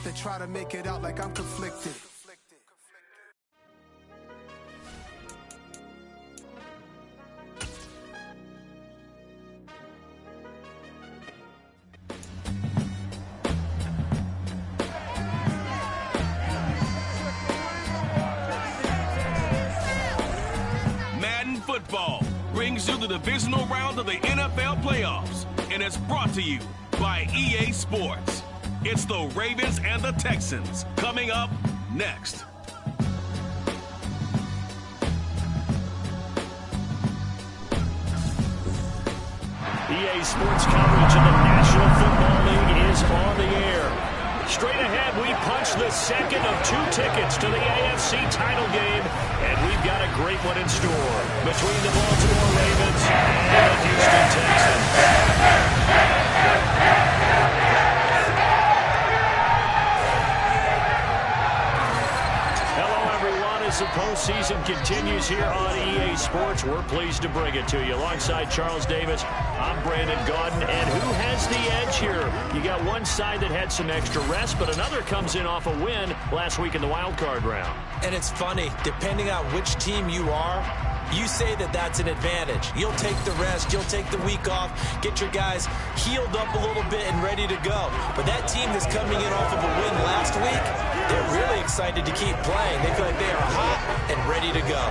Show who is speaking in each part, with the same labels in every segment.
Speaker 1: They try to make it out like I'm conflicted.
Speaker 2: Football brings you the divisional round of the NFL playoffs, and it's brought to you by EA Sports. It's the Ravens and the Texans coming up next.
Speaker 3: EA Sports coverage of the National Football League is on the air. Straight ahead, we punch the second of 2 tickets to the AFC title game, and we've got a great one in store between the Baltimore Ravens and the Houston Texans. Hello, everyone. As the postseason continues here on EA Sports, we're pleased to bring it to you. Alongside Charles Davis, I'm Brandon Gaudin, and who has the edge here? You got one side that had some extra rest, but another comes in off a win last week in the wild card round.
Speaker 4: And it's funny, depending on which team you are, you say that that's an advantage. You'll take the rest, you'll take the week off, get your guys healed up a little bit and ready to go. But that team that's coming in off of a win last week, they're really excited to keep playing. They feel like they are hot and ready to go.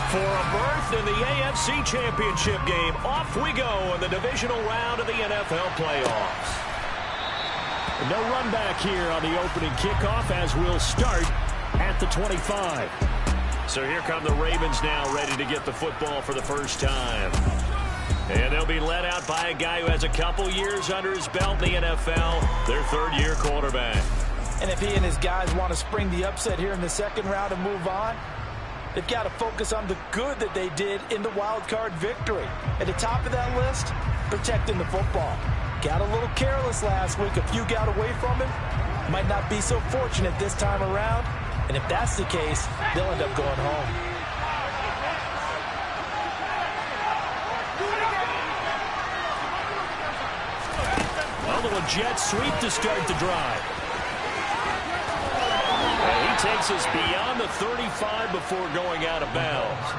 Speaker 3: For a berth in the AFC Championship game, off we go in the divisional round of the NFL playoffs. No run back here on the opening kickoff as we'll start at the 25. So here come the Ravens now, ready to get the football for the first time. And they'll be led out by a guy who has a couple years under his belt in the NFL, their third-year quarterback.
Speaker 4: And if he and his guys want to spring the upset here in the second round and move on, they've got to focus on the good that they did in the wild card victory. At the top of that list, protecting the football. Got a little careless last week. A few got away from him. Might not be so fortunate this time around. And if that's the case, they'll end up going home.
Speaker 3: Well, the Jets sweep to start the drive. And he takes us beyond the 35 before going out of bounds.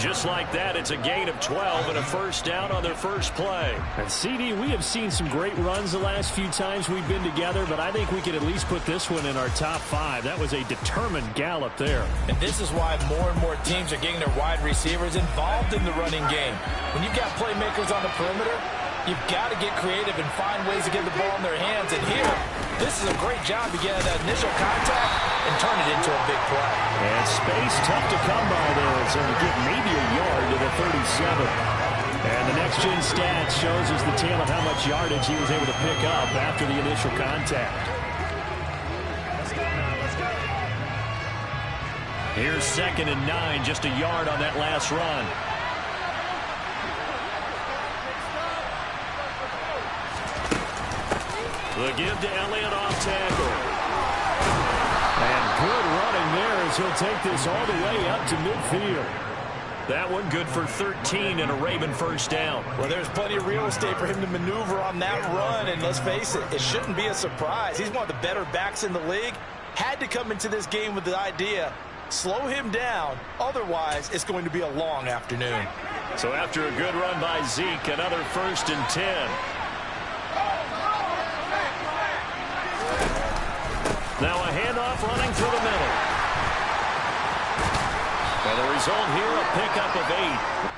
Speaker 3: Just like that, it's a gain of 12 and a first down on their first play.
Speaker 5: And CD, we have seen some great runs the last few times we've been together, but I think we could at least put this one in our top 5. That was a determined gallop there.
Speaker 4: And this is why more and more teams are getting their wide receivers involved in the running game. When you've got playmakers on the perimeter, you've got to get creative and find ways to get the ball in their hands. And here, this is a great job to get that initial contact and turn it into a big play.
Speaker 5: And space tough to come by there. It's going to get maybe a yard to the 37. And the next-gen stats shows us the tale of how much yardage he was able to pick up after the initial contact.
Speaker 3: Here's 2nd and 9, just a yard on that last run. The give to Elliott off tackle.
Speaker 5: And good running there as he'll take this all the way up to midfield.
Speaker 3: That one good for 13 and a Raven first down.
Speaker 4: Well, there's plenty of real estate for him to maneuver on that run, and let's face it, it shouldn't be a surprise. He's one of the better backs in the league. Had to come into this game with the idea, slow him down, otherwise it's going to be a long afternoon.
Speaker 3: So after a good run by Zeke, another 1st and 10. Now a handoff running through the middle. And the result here, a pickup of 8.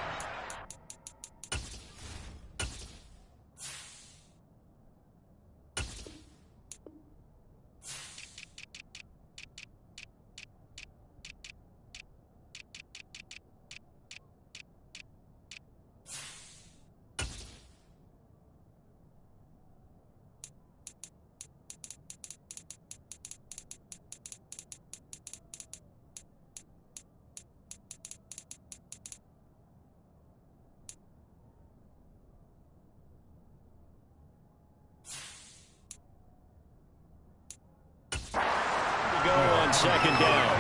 Speaker 3: on second down.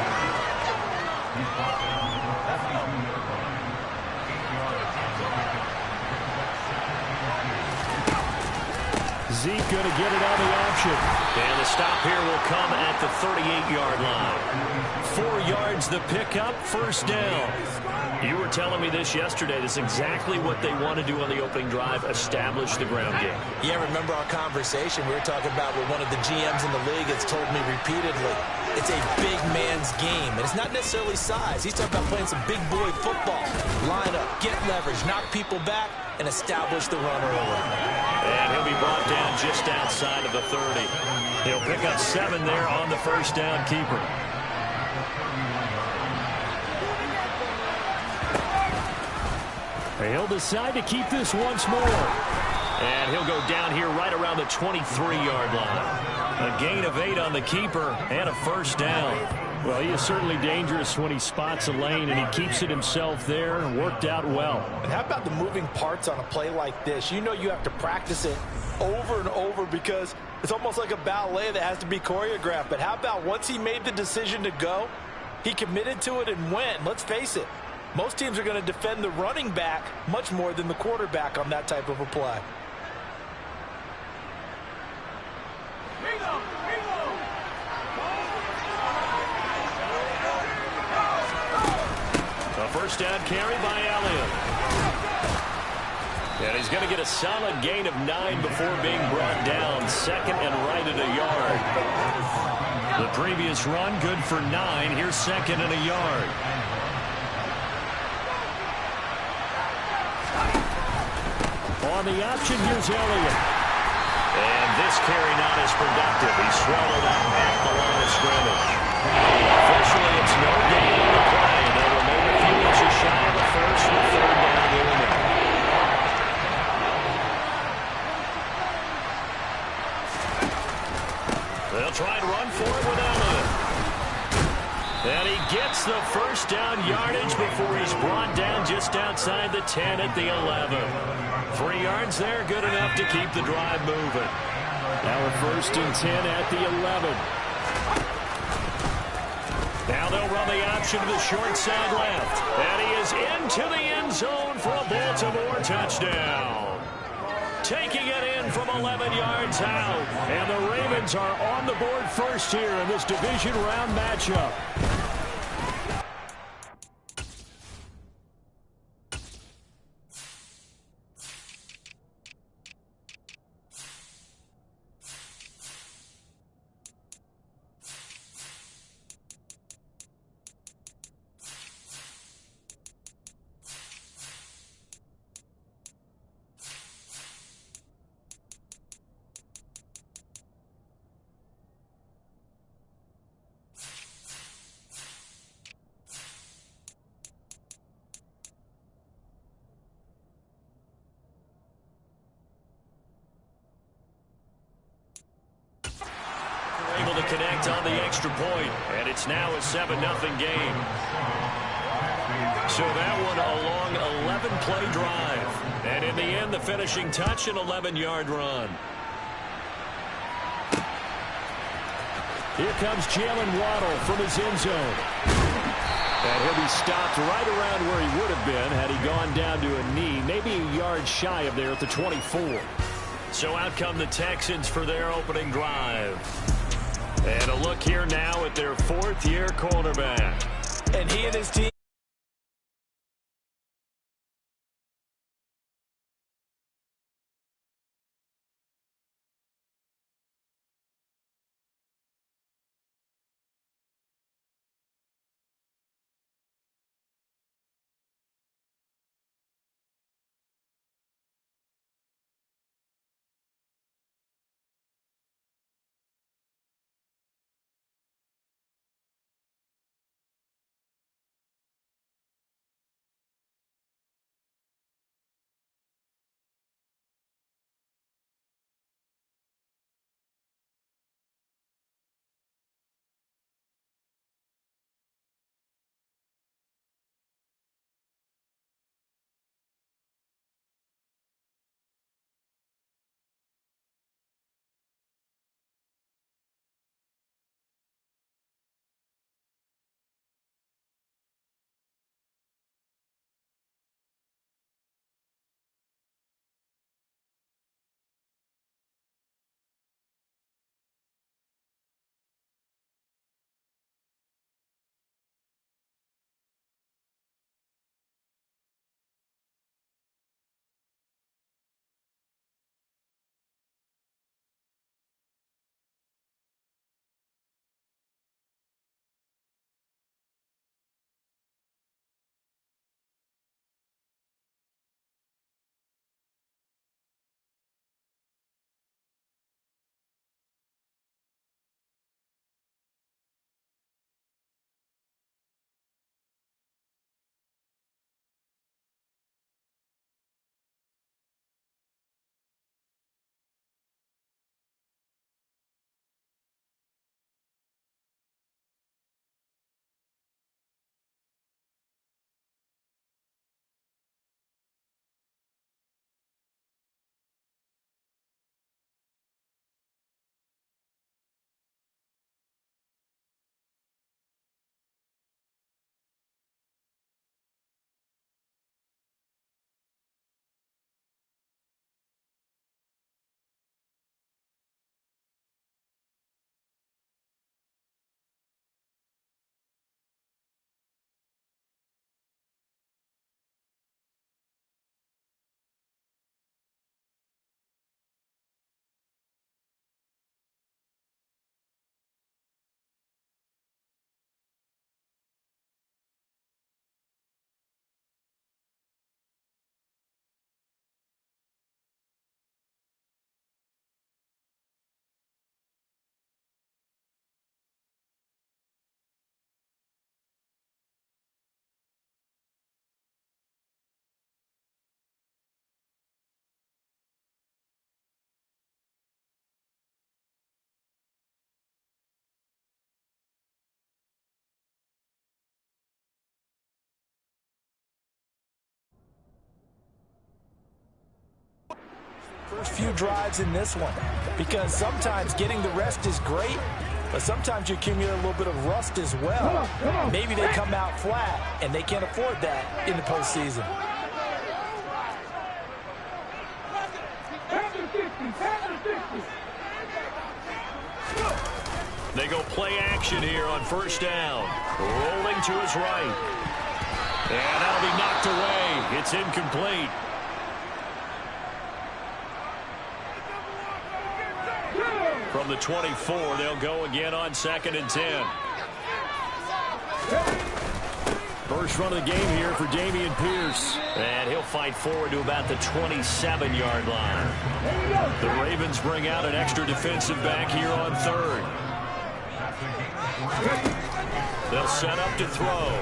Speaker 3: Zeke going to get it on the option. And the stop here will come at the 38-yard line. 4 yards the pickup, first down. You were telling me this yesterday. This is exactly what they want to do on the opening drive, establish the ground game.
Speaker 4: Yeah, remember our conversation? We were talking about what one of the GMs in the league has told me repeatedly. It's a big man's game, and it's not necessarily size. He's talking about playing some big boy football. Line up, get leverage, knock people back, and establish the run early.
Speaker 3: And he'll be brought down just outside of the 30. He'll pick up 7 there on the first down keeper. He'll decide to keep this once more. And he'll go down here right around the 23-yard line. A gain of 8 on the keeper and a first down. Well, he is certainly dangerous when he spots a lane, and he keeps it himself there and worked out well.
Speaker 4: And how about the moving parts on a play like this? You know you have to practice it over and over because it's almost like a ballet that has to be choreographed. But how about once he made the decision to go, he committed to it and went. Let's face it, most teams are going to defend the running back much more than the quarterback on that type of a play.
Speaker 3: A first down carry by Elliott. And he's going to get a solid gain of 9 before being brought down. Second and right at a yard. The previous run good for 9. Here's second and a yard. On the option, here's Elliott. And this carry not as productive. He's swallowed up at the line of scrimmage. Officially, it's no gain on the play. They'll remain a few inches shy of the first and third down unit. They'll try and run for it with Elliott. And he gets the first down yardage before he's brought down just outside the 10 at the 11. 3 yards there, good enough to keep the drive moving. Now a first and 10 at the 11. Now they'll run the option to the short side left. And he is into the end zone for a Baltimore touchdown. Taking it in from 11 yards out. And the Ravens are on the board first here in this division round matchup. Able to connect on the extra point, and it's now a 7-0 game. So that one a long 11-play drive. And in the end, the finishing touch, an 11-yard run. Here comes Jalen Waddle from his end zone. And he'll be stopped right around where he would have been had he gone down to a knee, maybe a yard shy of there at the 24. So out come the Texans for their opening drive. And a look here now at their 4th-year cornerback.
Speaker 4: And he and his team First few drives in this one, because sometimes getting the rest is great, but sometimes you accumulate a little bit of rust as well. Maybe they come out flat, and they can't afford that in the postseason.
Speaker 3: They go play action here on first down. Rolling to his right. And that'll be knocked away. It's incomplete. From the 24, they'll go again on 2nd and 10. First run of the game here for Dameon Pierce. And he'll fight forward to about the 27-yard line. The Ravens bring out an extra defensive back here on 3rd. They'll set up to throw.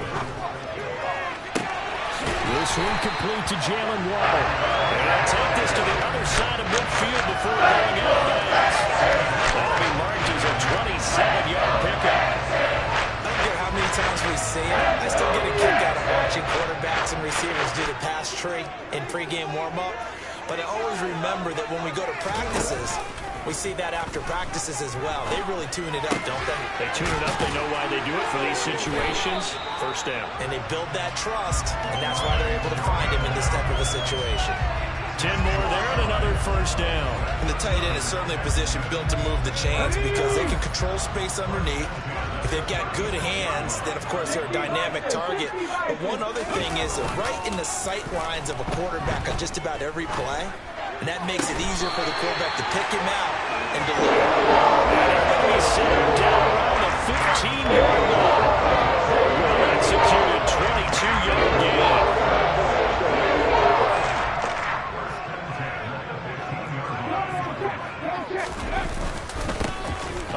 Speaker 3: This one complete to Jalen Waddle. And they'll take this to the other side of midfield before going out of bounds. That'll be marked as a 27-yard pickup.
Speaker 4: I don't care how many times we see it. I still get a kick out of watching quarterbacks and receivers do the pass tree in pregame warm-up. But I always remember that when we go to practices, we see that after practices as well. They really tune it up, don't they?
Speaker 3: They tune it up. They know why they do it for these situations. First down.
Speaker 4: And they build that trust, and that's why they're able to find him in this type of a situation.
Speaker 3: 10 more there and another first down.
Speaker 4: And the tight end is certainly a position built to move the chains because they can control space underneath. If they've got good hands, then, of course, they're a dynamic target. But one other thing is right in the sight lines of a quarterback on just about every play. And that makes it easier for the quarterback to pick him out and deliver.
Speaker 3: He's sitting down around the 15-yard line. Well-executed 22-yard gain.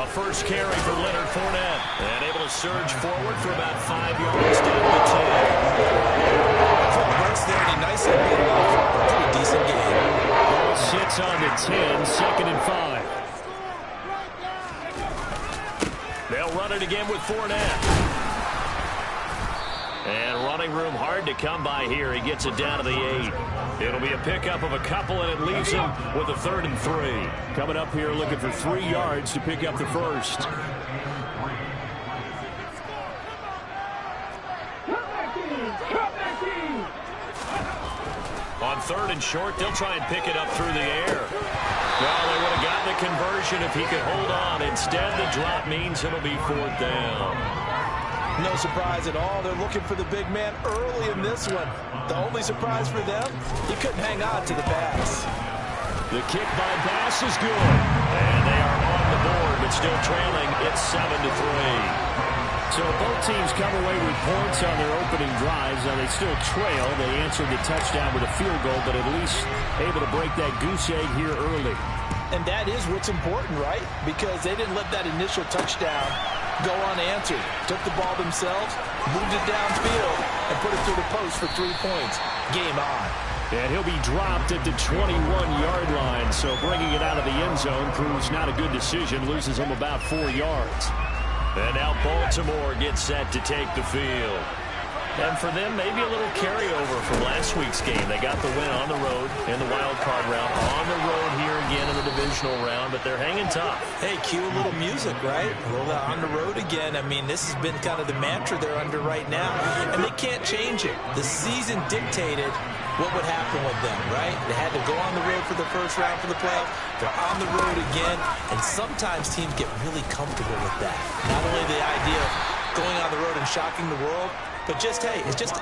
Speaker 3: A first carry for Leonard Fournette. And able to surge forward for about 5 yards down to the 10.
Speaker 4: Full burst there, and he nicely made it off. Pretty decent game.
Speaker 3: Sits on the 10, 2nd and 5. They'll run it again with Fournette. And running room hard to come by here. He gets it down to the 8. It'll be a pickup of a couple, and it leaves him with a 3rd and 3. Coming up here looking for 3 yards to pick up the first. On 3rd and short, they'll try and pick it up through the air. Well, they would have gotten the conversion if he could hold on. Instead, the drop means it'll be 4th down.
Speaker 4: No surprise at all. They're looking for the big man early in this one. The only surprise for them, he couldn't hang on to the pass.
Speaker 3: The kick by Bass is good. And they are on the board, but still trailing. It's 7-3. So both teams come away with points on their opening drives. Now they still trail. They answered the touchdown with a field goal, but at least able to break that goose egg here early.
Speaker 4: And that is what's important, right? Because they didn't let that initial touchdown go unanswered. Took the ball themselves, moved it downfield, and put it through the post for 3 points. Game on.
Speaker 3: And he'll be dropped at the 21-yard line. So bringing it out of the end zone proves not a good decision. Loses him about 4 yards. And now Baltimore gets set to take the field. And for them, maybe a little carryover from last week's game. They got the win on the road in the wild card round. On the road here again in the divisional round, but they're hanging tough.
Speaker 4: Hey, cue a little music, right? Well, on the road again. I mean, this has been kind of the mantra they're under right now. And they can't change it. The season dictated what would happen with them, right? They had to go on the road for the first round for the playoff. They're on the road again. And sometimes teams get really comfortable with that. Not only the idea of going on the road and shocking the world, but just, hey, it's just...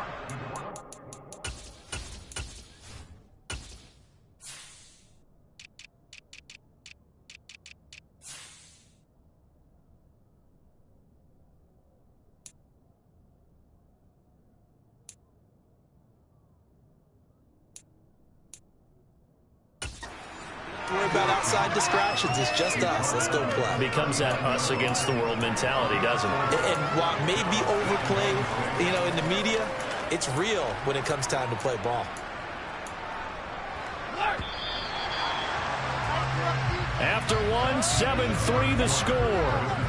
Speaker 4: worry about outside distractions. It's just us. Let's go play.
Speaker 3: Becomes that us against the world mentality, doesn't it?
Speaker 4: And while it may be overplayed, in the media, it's real when it comes time to play ball.
Speaker 3: After one, 7-3 the score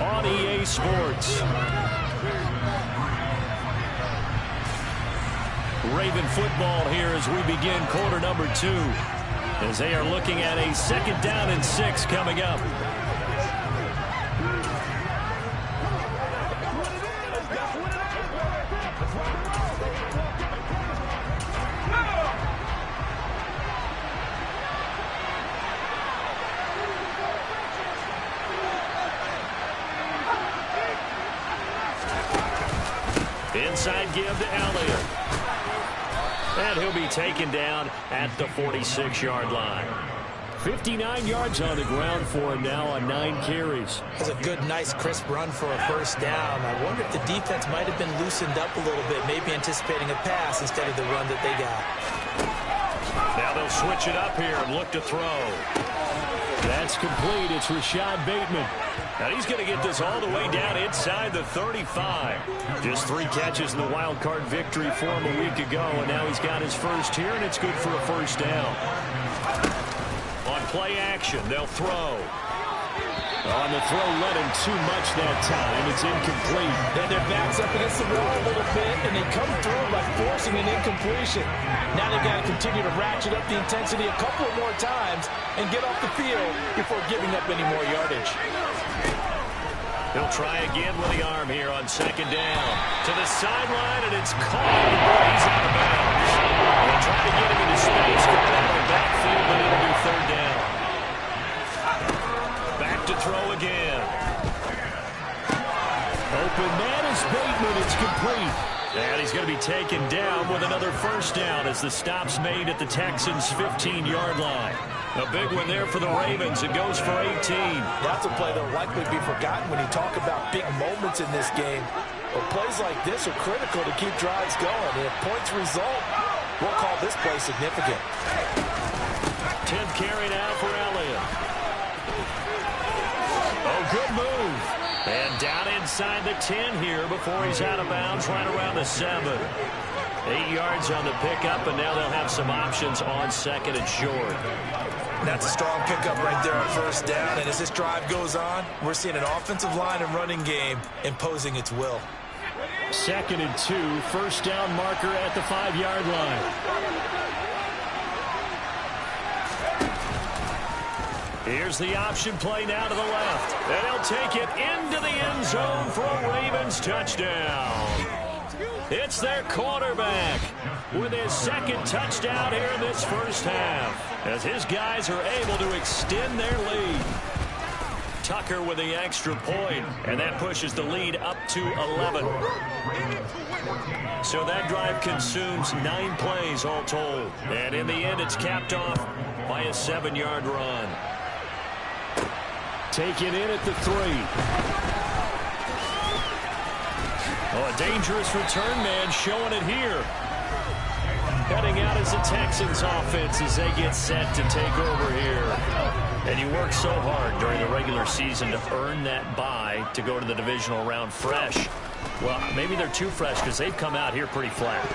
Speaker 3: on EA Sports. Raven football here as we begin quarter number 2. as they are looking at a 2nd down and 6 coming up. Inside give to Elliott. And he'll be taken down at the 46-yard line. 59 yards on the ground for him now on 9 carries.
Speaker 4: That's a good, nice, crisp run for a 1st down. I wonder if the defense might have been loosened up a little bit, maybe anticipating a pass instead of the run that they got.
Speaker 3: Now they'll switch it up here and look to throw.
Speaker 5: That's complete. It's Rashad Bateman.
Speaker 3: Now he's going to get this all the way down inside the 35. Just 3 catches in the wild card victory for him a week ago, and now he's got his first here, and it's good for a 1st down. On play action, they'll throw.
Speaker 5: On the throw, let him too much that time. It's incomplete.
Speaker 4: And their back's up against the wall a little bit, and they come through by forcing an incompletion. Now they've got to continue to ratchet up the intensity a couple more times and get off the field before giving up any more yardage.
Speaker 3: He'll try again with the arm here on 2nd down. To the sideline, and it's caught before he's out of bounds. They'll try to get him into space, get out of the backfield, but it'll be 3rd down. Back to throw again.
Speaker 5: Open man is Bateman. It's complete.
Speaker 3: And he's going to be taken down with another 1st down as the stop's made at the Texans' 15-yard line. A big one there for the Ravens. It goes for 18.
Speaker 4: That's a play that will likely be forgotten when you talk about big moments in this game. But plays like this are critical to keep drives going. And if points result, we'll call this play significant.
Speaker 3: 10th carry now for Elliott. Oh, good move. And down inside the 10 here before he's out of bounds right around the 7. 8 yards on the pickup, and now they'll have some options on 2nd and short.
Speaker 4: That's a strong pickup right there on 1st down. And as this drive goes on, we're seeing an offensive line and running game imposing its will.
Speaker 5: 2nd and 2, 1st down marker at the 5-yard line.
Speaker 3: Here's the option play now to the left. And he'll take it into the end zone for a Ravens touchdown. It's their quarterback with his 2nd touchdown here in this 1st half, as his guys are able to extend their lead. Tucker with the extra point, and that pushes the lead up to 11. So that drive consumes 9 plays all told. And in the end, it's capped off by a 7-yard run.
Speaker 5: Taken in at the 3.
Speaker 3: Oh, a dangerous return man showing it here. Heading out as the Texans offense as they get set to take over here. And you work so hard during the regular season to earn that bye to go to the divisional round fresh. Well, maybe they're too fresh because they've come out here pretty flat.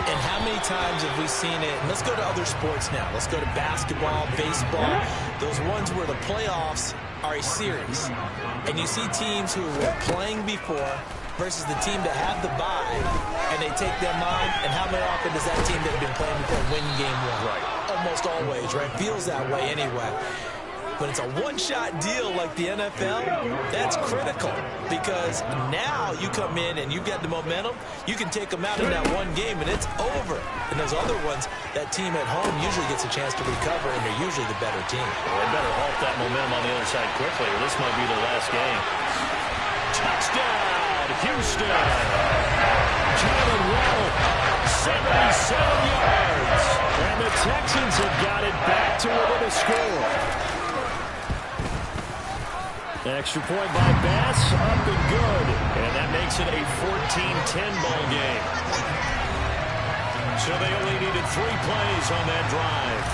Speaker 4: And how many times have we seen it? And let's go to other sports now. Let's go to basketball, baseball, those ones where the playoffs are a series. And you see teams who were playing before versus the team that had the bye, and they take them on, and how very often does that team that had been playing before win game 1?
Speaker 3: Right.
Speaker 4: Almost always, right? Feels that way anyway. When it's a one-shot deal like the NFL, that's critical because now you come in and you get the momentum, you can take them out in that one game, and it's over. And those other ones, that team at home usually gets a chance to recover, and they're usually the better team.
Speaker 3: Well, they better halt that momentum on the other side quickly, or this might be their last game. Touchdown, Houston.
Speaker 5: Jalen Waddle,
Speaker 3: 77 yards.
Speaker 5: And the Texans have got it back to within a score. Extra point by Bass, up and good.
Speaker 3: And that makes it a 14-10 ball game. So they only needed 3 plays on that drive.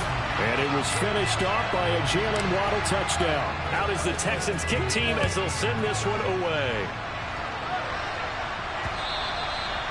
Speaker 5: And it was finished off by a Jalen Waddle touchdown.
Speaker 3: Out is the Texans kick team as they'll send this one away.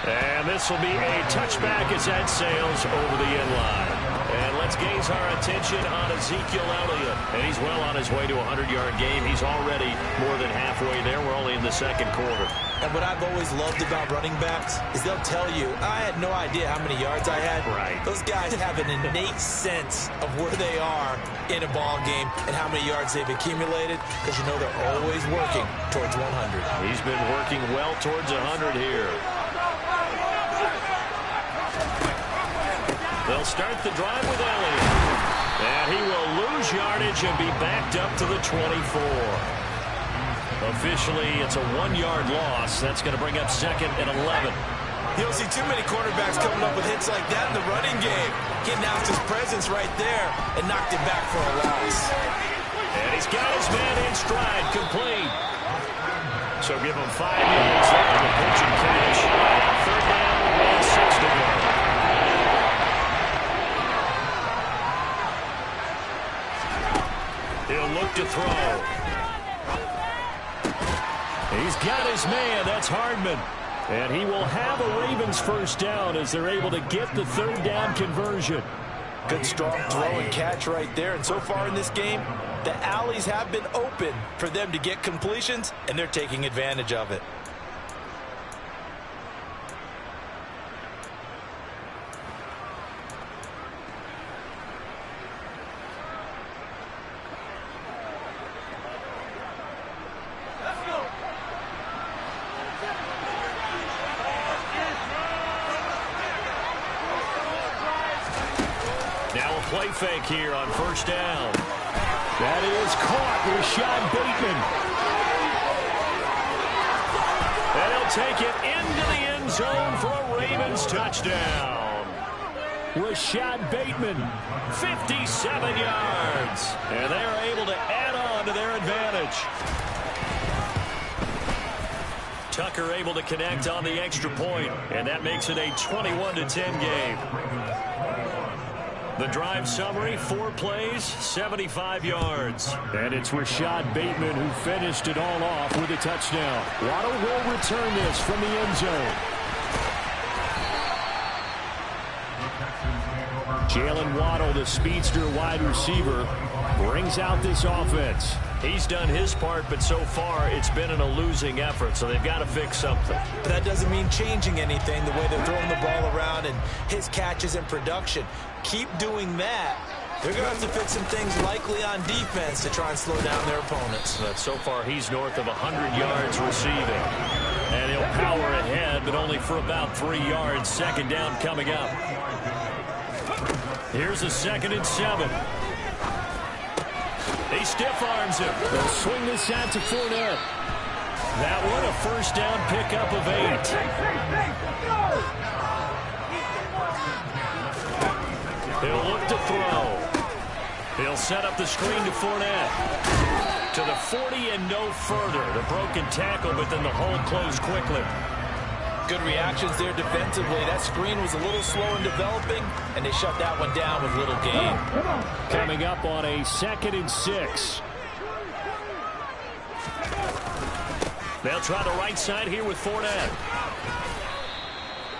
Speaker 3: And this will be a touchback as that sails over the end line. And let's gaze our attention on Ezekiel Elliott. And he's well on his way to a 100-yard game. He's already more than halfway there. We're only in the second quarter.
Speaker 4: And what I've always loved about running backs is they'll tell you, I had no idea how many yards I had.
Speaker 3: Right.
Speaker 4: Those guys have an innate sense of where they are in a ball game and how many yards they've accumulated, because you know they're always working towards 100.
Speaker 3: He's been working well towards 100 here. They'll start the drive with Elliott. And he will lose yardage and be backed up to the 24. Officially, it's a 1-yard loss. That's going to bring up 2nd and 11.
Speaker 4: You don't see too many quarterbacks coming up with hits like that in the running game. He announced his presence right there and knocked it back for a loss.
Speaker 3: And he's got his man in stride, complete. So give him 5 yards there on the pitch and catch. 3rd down and 6 to go. He'll look to throw. He's got his man. That's Hardman. And he will have a Ravens first down as they're able to get the 3rd down conversion.
Speaker 4: Good strong throw and catch right there. And so far in this game, the alleys have been open for them to get completions, and they're taking advantage of it.
Speaker 3: Now a play fake here on 1st down. That is caught. Rashad Bateman. And he'll take it into the end zone for a Ravens touchdown. Rashad Bateman, 57 yards. And they are able to add on to their advantage. Tucker able to connect on the extra point, and that makes it a 21-10 game. The drive summary, 4 plays, 75 yards. And it's Rashad Bateman who finished it all off with a touchdown. Waddle will return this from the end zone. Jalen Waddle, the speedster wide receiver, brings out this offense. He's done his part, but so far it's been in a losing effort, so they've got to fix something.
Speaker 4: But that doesn't mean changing anything, the way they're throwing the ball around and his catches and production. Keep doing that. They're going to have to fix some things likely on defense to try and slow down their opponents.
Speaker 3: But so far he's north of 100 yards receiving. And he'll power ahead, but only for about 3 yards. 2nd down coming up. Here's a 2nd and 7. He stiff arms him. They'll swing this out to Fournette. That one a 1st down pickup of 8. He'll look to throw. He'll set up the screen to Fournette. To the 40 and no further. The broken tackle, but then the hole closed quickly.
Speaker 4: Good reactions there defensively. That screen was a little slow in developing, and they shut that one down with little gain.
Speaker 3: Coming up on a 2nd and 6. They'll try the right side here with Fournette.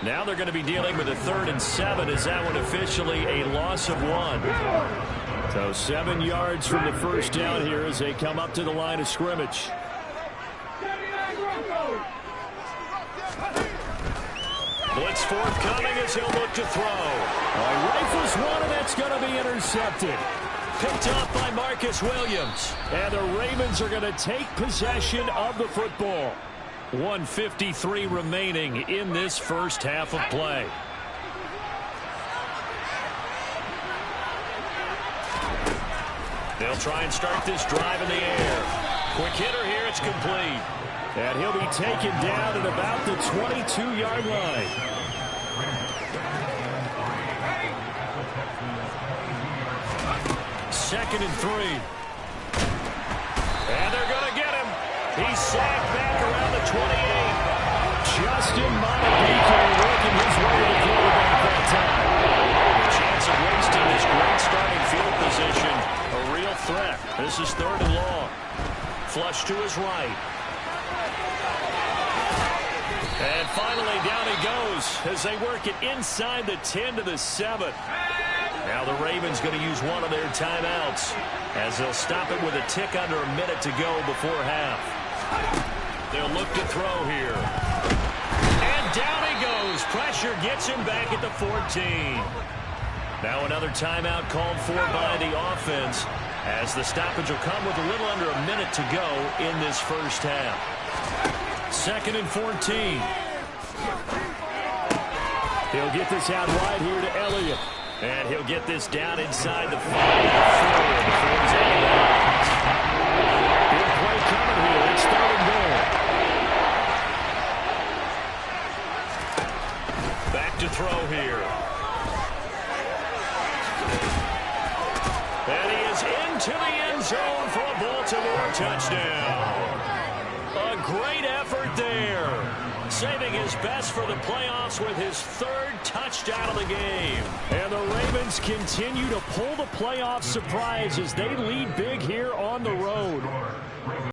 Speaker 3: Now they're going to be dealing with a 3rd and 7. Is that one officially a loss of 1? So 7 yards from the 1st down here as they come up to the line of scrimmage. Blitz forthcoming as he'll look to throw. Rifles one, and that's going to be intercepted. Picked up by Marcus Williams. And the Ravens are going to take possession of the football. 1:53 remaining in this first half of play. They'll try and start this drive in the air. Quick hitter here, it's complete. And he'll be taken down at about the 22-yard line. Second and 3. And they're going to get him. He's sacked back around the 28. Justin Montefiore working his way to the quarterback that time. The chance of wasting this great starting field position. A real threat. This is 3rd and long. Flush to his right. And finally, down he goes as they work it inside the 10 to the 7. Now the Ravens going to use one of their timeouts as they'll stop it with a tick under a minute to go before half. They'll look to throw here. And down he goes. Pressure gets him back at the 14. Now another timeout called for by the offense as the stoppage will come with a little under a minute to go in this first half. 2nd and 14. He'll get this out wide here to Elliott. And he'll get this down inside the 5 before he's out of bounds. Big play coming here. It's 3rd and goal. Back to throw here. And he is into the end zone for a Baltimore touchdown. A great effort there. Saving his best for the playoffs with his 3rd touchdown of the game. And the Ravens continue to pull the playoff surprise as they lead big here on the road.